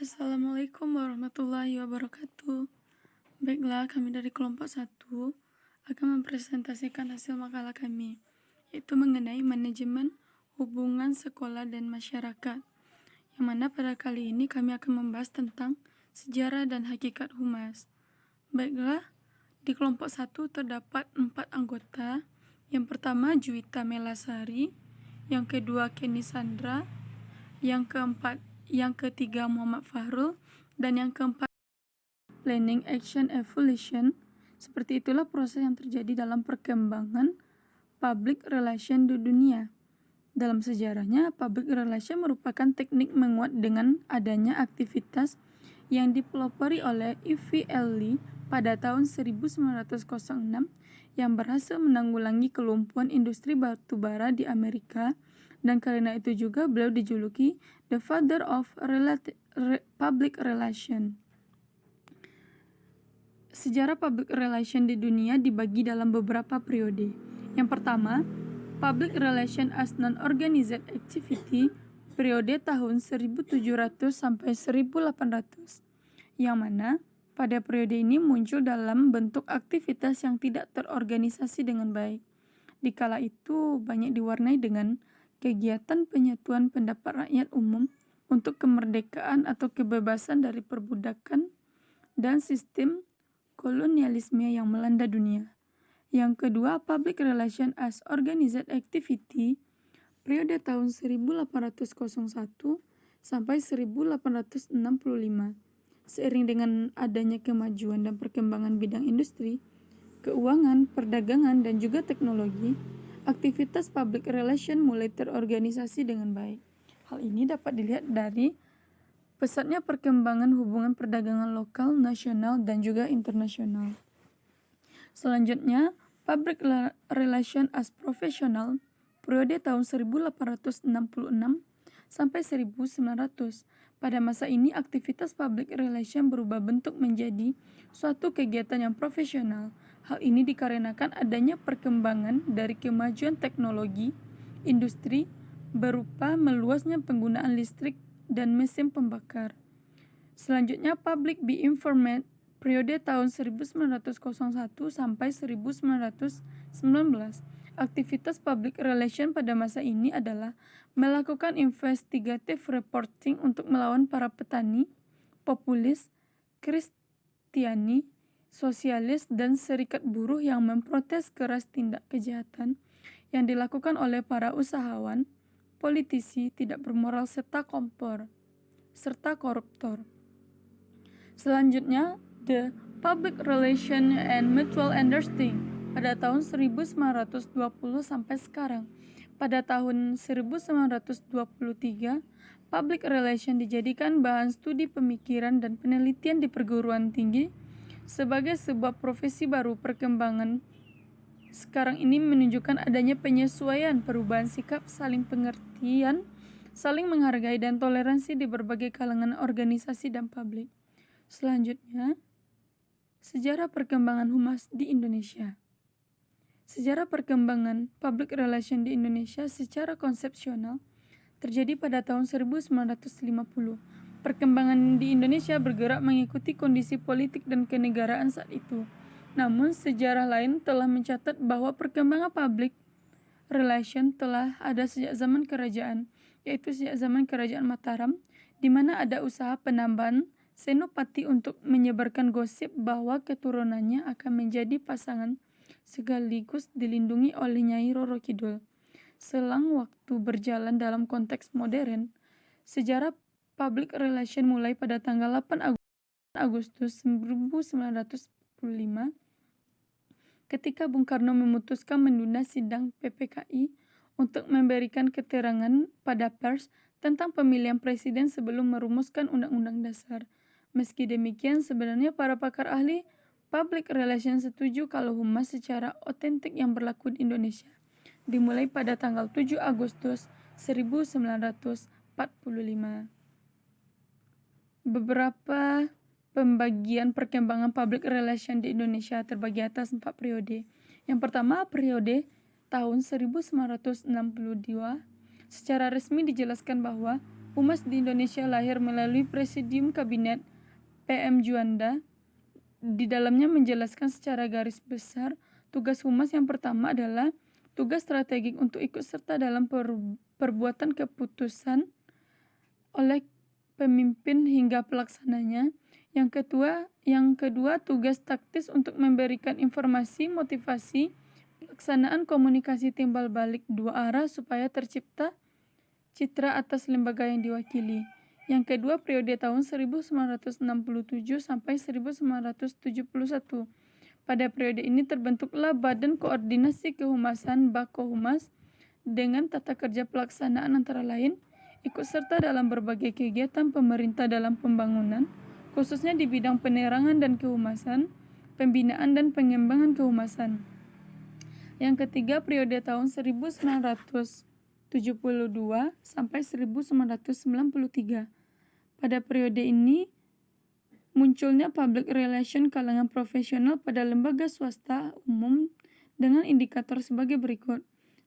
Assalamualaikum warahmatullahi wabarakatuh. Baiklah, kami dari kelompok 1 akan mempresentasikan hasil makalah kami, yaitu mengenai manajemen hubungan sekolah dan masyarakat, yang mana pada kali ini kami akan membahas tentang sejarah dan hakikat humas. Baiklah, di kelompok 1 terdapat 4 anggota. Yang pertama Juwita Melasari, yang kedua Kenny Sandra, yang ketiga Muhammad Fahrul, dan yang keempat Planning Action Evolution. Seperti itulah proses yang terjadi dalam perkembangan public relation di dunia. Dalam sejarahnya, public relation merupakan teknik menguat dengan adanya aktivitas yang dipelopori oleh E.V. Lee pada tahun 1906 yang berhasil menanggulangi kelumpuhan industri batubara di Amerika, dan karena itu juga beliau dijuluki the father of public relation. Sejarah public relation di dunia dibagi dalam beberapa periode. Yang pertama, public relation as non-organized activity, periode tahun 1700 sampai 1800, yang mana pada periode ini muncul dalam bentuk aktivitas yang tidak terorganisasi dengan baik. Di kala itu banyak diwarnai dengan kegiatan penyatuan pendapat rakyat umum untuk kemerdekaan atau kebebasan dari perbudakan dan sistem kolonialisme yang melanda dunia. Yang kedua, public relation as organized activity, periode tahun 1801 sampai 1865. Seiring dengan adanya kemajuan dan perkembangan bidang industri, keuangan, perdagangan, dan juga teknologi, aktivitas public relation mulai terorganisasi dengan baik. Hal ini dapat dilihat dari pesatnya perkembangan hubungan perdagangan lokal, nasional, dan juga internasional. Selanjutnya, public relation as professional, periode tahun 1866 sampai 1900. Pada masa ini, aktivitas public relation berubah bentuk menjadi suatu kegiatan yang profesional. Hal ini dikarenakan adanya perkembangan dari kemajuan teknologi, industri, berupa meluasnya penggunaan listrik dan mesin pembakar. Selanjutnya, public be informed, periode tahun 1901 sampai 1919. Aktivitas public relation pada masa ini adalah melakukan investigative reporting untuk melawan para petani, populis, Kristiani, sosialis, dan serikat buruh yang memprotes keras tindak kejahatan yang dilakukan oleh para usahawan, politisi tidak bermoral serta koruptor. Selanjutnya, the public relation and mutual understanding pada tahun 1920 sampai sekarang. Pada tahun 1923, public relation dijadikan bahan studi pemikiran dan penelitian di perguruan tinggi sebagai sebuah profesi baru. Perkembangan sekarang ini menunjukkan adanya penyesuaian, perubahan sikap, saling pengertian, saling menghargai, dan toleransi di berbagai kalangan organisasi dan publik. Selanjutnya, sejarah perkembangan humas di Indonesia. Sejarah perkembangan public relation di Indonesia secara konsepsional terjadi pada tahun 1950. Perkembangan di Indonesia bergerak mengikuti kondisi politik dan kenegaraan saat itu. Namun, sejarah lain telah mencatat bahwa perkembangan public relation telah ada sejak zaman kerajaan, yaitu sejak zaman Kerajaan Mataram, di mana ada usaha penambahan senopati untuk menyebarkan gosip bahwa keturunannya akan menjadi pasangan sekaligus dilindungi oleh Nyai Roro Kidul. Selang waktu berjalan dalam konteks modern, sejarah public relation mulai pada tanggal 8 Agustus 1945 ketika Bung Karno memutuskan menunda sidang PPKI untuk memberikan keterangan pada pers tentang pemilihan presiden sebelum merumuskan Undang-Undang Dasar. Meski demikian, sebenarnya para pakar ahli public relation setuju kalau humas secara otentik yang berlaku di Indonesia dimulai pada tanggal 7 Agustus 1945. Beberapa pembagian perkembangan public relation di Indonesia terbagi atas 4 periode. Yang pertama, periode tahun 1962. Secara resmi dijelaskan bahwa Humas di Indonesia lahir melalui Presidium Kabinet PM Juanda. Di dalamnya menjelaskan secara garis besar tugas humas yang pertama adalah tugas strategik untuk ikut serta dalam perbuatan keputusan oleh pemimpin hingga pelaksananya. Yang kedua tugas taktis untuk memberikan informasi, motivasi, pelaksanaan komunikasi timbal balik dua arah supaya tercipta citra atas lembaga yang diwakili. Yang kedua periode tahun 1967 sampai 1971. Pada periode ini terbentuklah Badan Koordinasi Kehumasan Bakohumas dengan tata kerja pelaksanaan antara lain ikut serta dalam berbagai kegiatan pemerintah dalam pembangunan, khususnya di bidang penerangan dan kehumasan, pembinaan dan pengembangan kehumasan. Yang ketiga periode tahun 1972 sampai 1993. Pada periode ini munculnya public relation kalangan profesional pada lembaga swasta umum dengan indikator sebagai berikut.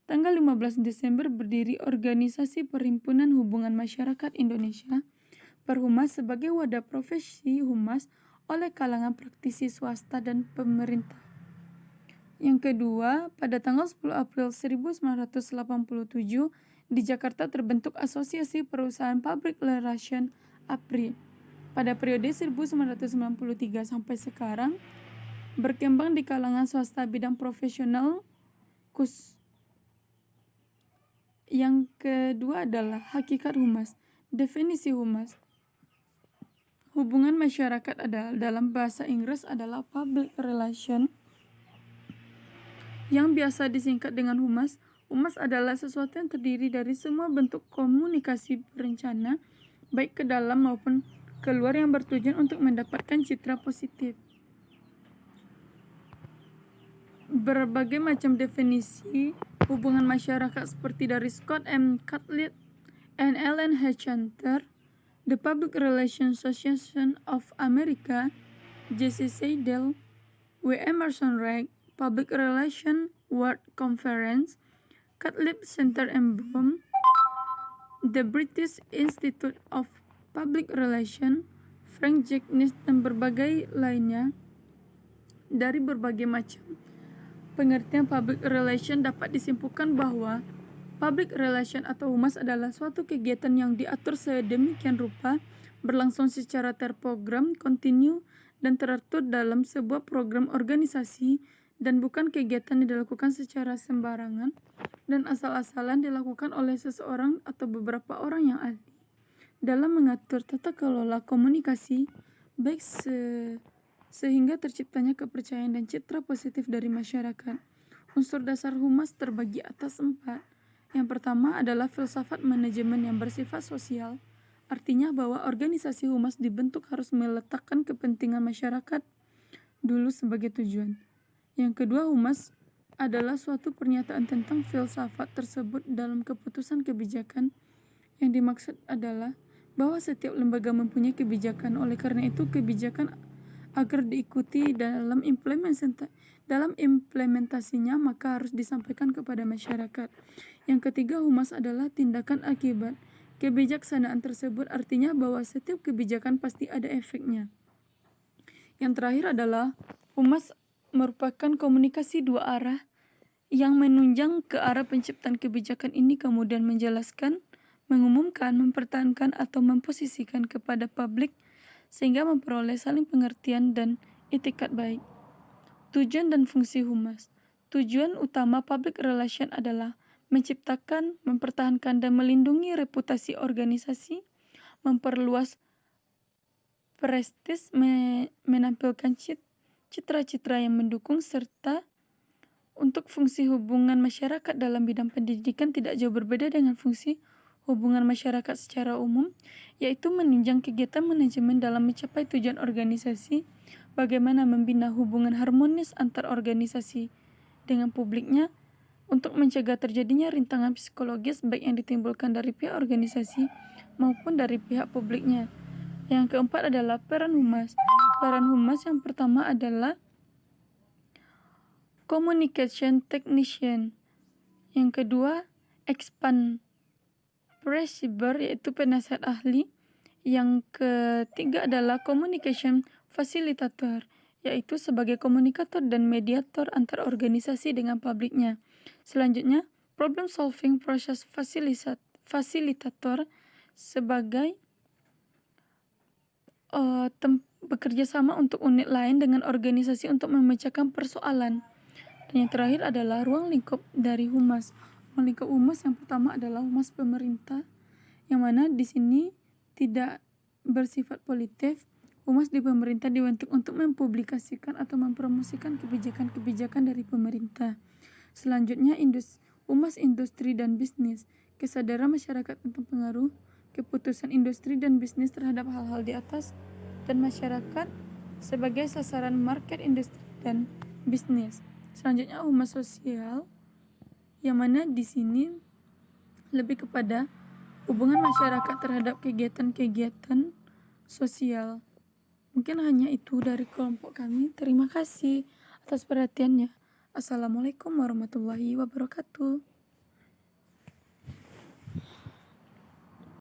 Tanggal 15 Desember berdiri Organisasi Perhimpunan Hubungan Masyarakat Indonesia Perhumas sebagai wadah profesi humas oleh kalangan praktisi swasta dan pemerintah. Yang kedua, pada tanggal 10 April 1987 di Jakarta terbentuk Asosiasi Perusahaan Public Relation APRI. Pada periode 1993 sampai sekarang berkembang di kalangan swasta bidang profesional. Yang kedua adalah hakikat humas. Definisi humas. Hubungan masyarakat adalah dalam bahasa Inggris adalah public relation yang biasa disingkat dengan humas. Humas adalah sesuatu yang terdiri dari semua bentuk komunikasi berencana baik ke dalam maupun keluar yang bertujuan untuk mendapatkan citra positif. Berbagai macam definisi hubungan masyarakat seperti dari Scott M. Catlett and Ellen H. Hunter, The Public Relations Association of America, J.C. Seidel, W. Emerson Wright, Public Relations World Conference, Catlett Center and Bloom, The British Institute of Public Relations, Frank Jenkins, dan berbagai lainnya. Dari berbagai macam pengertian public relation dapat disimpulkan bahwa public relation atau humas adalah suatu kegiatan yang diatur sedemikian rupa, berlangsung secara terprogram, kontinu, dan teratur dalam sebuah program organisasi, dan bukan kegiatan yang dilakukan secara sembarangan dan asal-asalan dilakukan oleh seseorang atau beberapa orang yang ahli dalam mengatur tata kelola komunikasi, baik sehingga terciptanya kepercayaan dan citra positif dari masyarakat. Unsur dasar humas terbagi atas 4. Yang pertama adalah filsafat manajemen yang bersifat sosial, artinya bahwa organisasi humas dibentuk harus meletakkan kepentingan masyarakat dulu sebagai tujuan. Yang kedua, humas adalah suatu pernyataan tentang filsafat tersebut dalam keputusan kebijakan. Yang dimaksud adalah bahwa setiap lembaga mempunyai kebijakan, oleh karena itu kebijakan agar diikuti dalam implementasinya maka harus disampaikan kepada masyarakat. Yang ketiga, humas adalah tindakan akibat kebijaksanaan tersebut, artinya bahwa setiap kebijakan pasti ada efeknya. Yang terakhir adalah humas merupakan komunikasi dua arah yang menunjang ke arah penciptaan kebijakan ini, kemudian menjelaskan, mengumumkan, mempertahankan atau memposisikan kepada publik sehingga memperoleh saling pengertian dan itikat baik. Tujuan dan fungsi humas. Tujuan utama public relation adalah menciptakan, mempertahankan, dan melindungi reputasi organisasi, memperluas prestis, menampilkan citra-citra yang mendukung, serta untuk fungsi hubungan masyarakat dalam bidang pendidikan tidak jauh berbeda dengan fungsi hubungan masyarakat secara umum, yaitu menunjang kegiatan manajemen dalam mencapai tujuan organisasi, bagaimana membina hubungan harmonis antar organisasi dengan publiknya untuk mencegah terjadinya rintangan psikologis baik yang ditimbulkan dari pihak organisasi maupun dari pihak publiknya. Yang keempat adalah peran humas. Peran humas yang pertama adalah communication technician. Yang kedua, expand receiver yaitu penasihat ahli. Yang ketiga adalah communication facilitator, yaitu sebagai komunikator dan mediator antar organisasi dengan publiknya. Selanjutnya, problem solving process facilitator sebagai bekerja sama untuk unit lain dengan organisasi untuk memecahkan persoalan. Dan yang terakhir adalah ruang lingkup dari humas. Ruang lingkup humas yang pertama adalah humas pemerintah, yang mana di sini tidak bersifat politik. Humas di pemerintah dibentuk untuk mempublikasikan atau mempromosikan kebijakan-kebijakan dari pemerintah. Selanjutnya, humas industri dan bisnis, kesadaran masyarakat tentang pengaruh keputusan industri dan bisnis terhadap hal-hal di atas, dan masyarakat sebagai sasaran market industri dan bisnis. Selanjutnya, humas sosial, yang mana di sini lebih kepada hubungan masyarakat terhadap kegiatan-kegiatan sosial. Mungkin hanya itu dari kelompok kami. Terima kasih atas perhatiannya. Assalamualaikum warahmatullahi wabarakatuh.